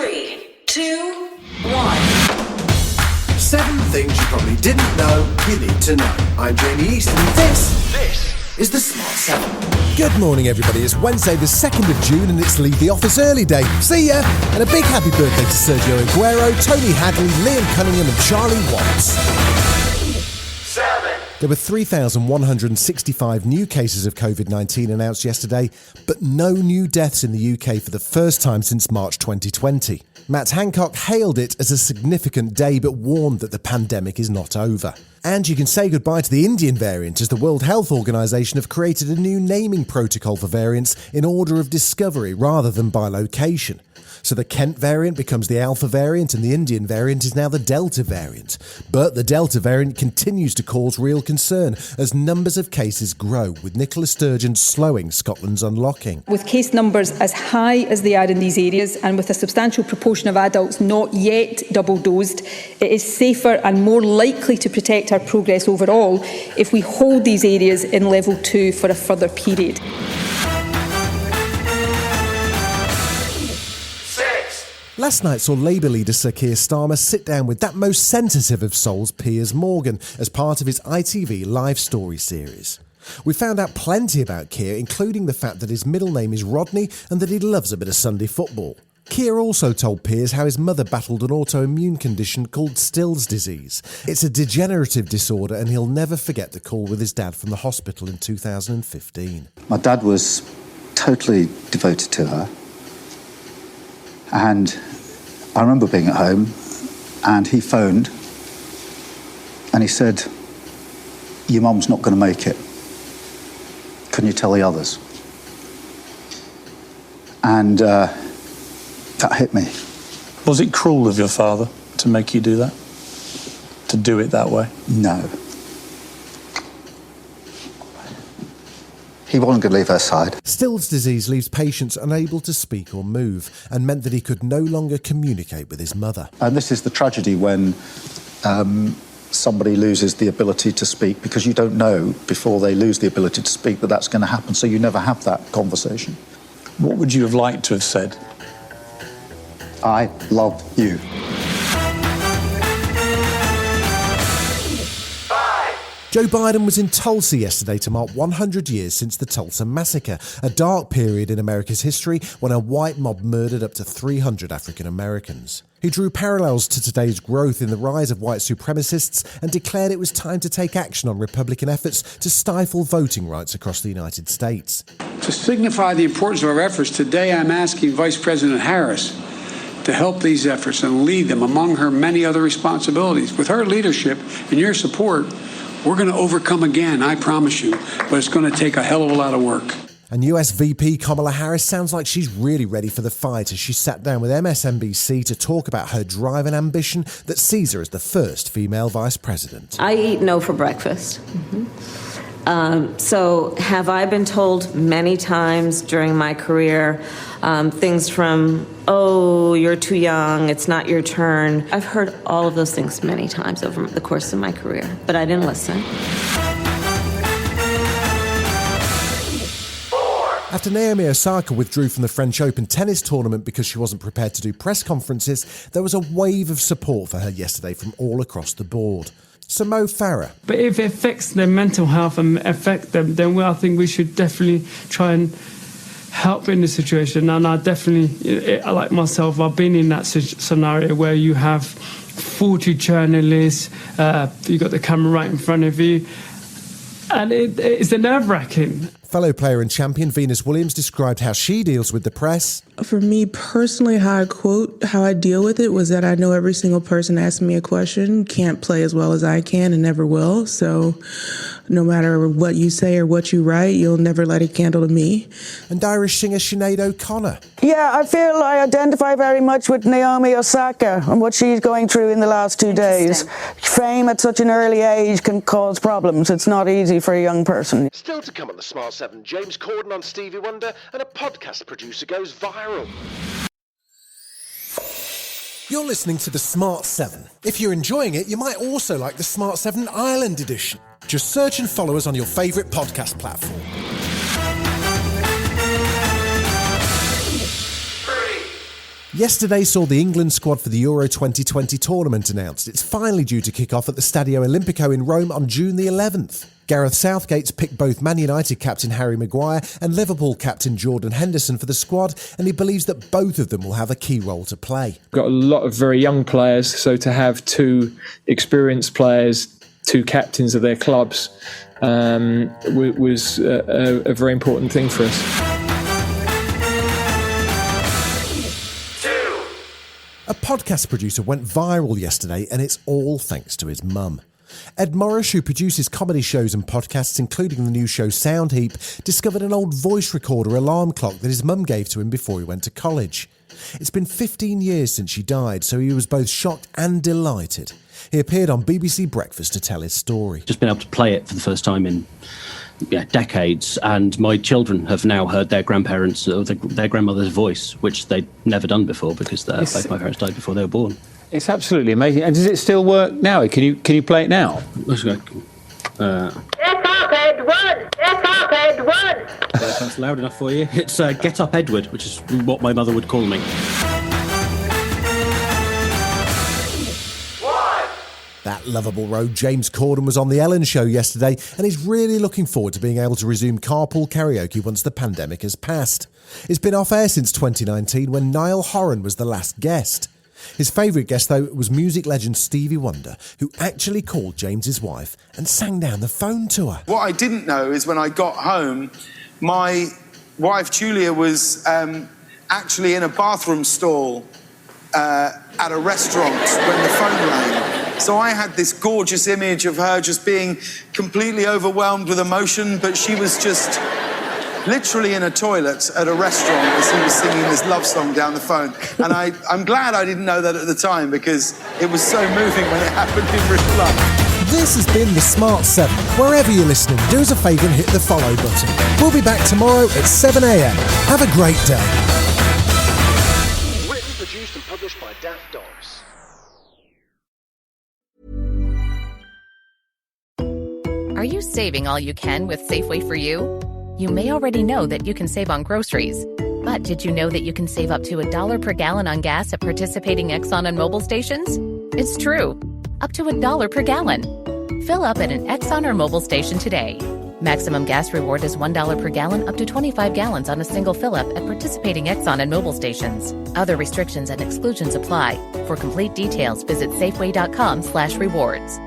3, 2, 1. 7 things you probably didn't know you need to know. I'm Jamie East, and this is the Smart 7. Good morning, everybody. It's Wednesday, the 2nd of June, and it's Leave the Office Early Day. See ya! And a big happy birthday to Sergio Aguero, Tony Hadley, Liam Cunningham, and Charlie Watts. 7. There were 3,165 new cases of COVID-19 announced yesterday, but no new deaths in the UK for the first time since March 2020. Matt Hancock hailed it as a significant day, but warned that the pandemic is not over. And you can say goodbye to the Indian variant, as the World Health Organization have created a new naming protocol for variants in order of discovery rather than by location. So the Kent variant becomes the Alpha variant and the Indian variant is now the Delta variant. But the Delta variant continues to cause real concern as numbers of cases grow, with Nicola Sturgeon slowing Scotland's unlocking. With case numbers as high as they are in these areas and with a substantial proportion of adults not yet double-dosed, it is safer and more likely to protect our progress overall if we hold these areas in level 2 for a further period. Last night saw Labour leader Sir Keir Starmer sit down with that most sensitive of souls, Piers Morgan, as part of his ITV Live Story series. We found out plenty about Keir, including the fact that his middle name is Rodney and that he loves a bit of Sunday football. Keir also told Piers how his mother battled an autoimmune condition called Still's disease. It's a degenerative disorder and he'll never forget the call with his dad from the hospital in 2015. My dad was totally devoted to her, and I remember being at home and he phoned and he said, "Your mum's not going to make it. Can you tell the others?" And that hit me. Was it cruel of your father to make you do that? To do it that way? No. He wasn't going to leave her side. Still's disease leaves patients unable to speak or move and meant that he could no longer communicate with his mother. And this is the tragedy when somebody loses the ability to speak, because you don't know before they lose the ability to speak that that's going to happen, so you never have that conversation. What would you have liked to have said? I love you. Joe Biden was in Tulsa yesterday to mark 100 years since the Tulsa Massacre, a dark period in America's history when a white mob murdered up to 300 African Americans. He drew parallels to today's growth in the rise of white supremacists and declared it was time to take action on Republican efforts to stifle voting rights across the United States. To signify the importance of our efforts, today I'm asking Vice President Harris to help these efforts and lead them among her many other responsibilities. With her leadership and your support, we're going to overcome again, I promise you, but it's going to take a hell of a lot of work. And US VP Kamala Harris sounds like she's really ready for the fight as she sat down with MSNBC to talk about her drive and ambition that sees her as the first female vice president. I eat no for breakfast. So have I been told many times during my career things from, "Oh, you're too young, it's not your turn." I've heard all of those things many times over the course of my career, but I didn't listen. After Naomi Osaka withdrew from the French Open tennis tournament because she wasn't prepared to do press conferences, there was a wave of support for her yesterday from all across the board. So Mo Farah. But if it affects their mental health and affect them, then I think we should definitely try and help in the situation. And I definitely, like myself, I've been in that scenario where you have 40 journalists, you've got the camera right in front of you, and it's nerve-wracking. Fellow player and champion Venus Williams described how she deals with the press. For me personally, how I deal with it was that I know every single person asking me a question can't play as well as I can and never will. So no matter what you say or what you write, you'll never light a candle to me. And Irish singer Sinead O'Connor. Yeah, I feel I identify very much with Naomi Osaka and what she's going through in the last 2 days. Fame at such an early age can cause problems. It's not easy for a young person. Still to come on the Smart 7, James Corden on Stevie Wonder, and a podcast producer goes viral. You're listening to the Smart 7. If you're enjoying it, you might also like the Smart 7 Ireland edition. Just search and follow us on your favourite podcast platform. 3, Yesterday saw the England squad for the Euro 2020 tournament announced. It's finally due to kick off at the Stadio Olimpico in Rome on June the 11th. Gareth Southgate's picked both Man United captain Harry Maguire and Liverpool captain Jordan Henderson for the squad, and he believes that both of them will have a key role to play. Got a lot of very young players, so to have two experienced players, two captains of their clubs, was a very important thing for us. A podcast producer went viral yesterday, and it's all thanks to his mum. Ed Morris, who produces comedy shows and podcasts, including the new show Sound Heap, discovered an old voice recorder alarm clock that his mum gave to him before he went to college. It's been 15 years since she died, so he was both shocked and delighted. He appeared on BBC Breakfast to tell his story. Just been able to play it for the first time in decades, and my children have now heard their grandparents or their grandmother's voice, which they'd never done before because both my parents died before they were born. It's absolutely amazing. And does it still work now? Can you play it now? Let's go. Get up, Edward! Get up, Edward! That's loud enough for you. It's Get Up, Edward, which is what my mother would call me. That lovable rogue James Corden was on The Ellen Show yesterday, and he's really looking forward to being able to resume carpool karaoke once the pandemic has passed. It's been off air since 2019 when Niall Horan was the last guest. His favourite guest, though, was music legend Stevie Wonder, who actually called James's wife and sang down the phone to her. What I didn't know is when I got home, my wife Julia was actually in a bathroom stall at a restaurant when the phone rang. So I had this gorgeous image of her just being completely overwhelmed with emotion, but she was just literally in a toilet at a restaurant as he was singing this love song down the phone. And I'm glad I didn't know that at the time, because it was so moving when it happened in real life. This has been The Smart 7. Wherever you're listening, do us a favour and hit the follow button. We'll be back tomorrow at 7 a.m. Have a great day. Written, produced and published by Daft Dogs. Are you saving all you can with Safeway for You? You may already know that you can save on groceries. But did you know that you can save up to $1 per gallon on gas at participating Exxon and Mobil stations? It's true. Up to $1 per gallon. Fill up at an Exxon or Mobil station today. Maximum gas reward is $1 per gallon up to 25 gallons on a single fill-up at participating Exxon and Mobil stations. Other restrictions and exclusions apply. For complete details, visit Safeway.com/rewards.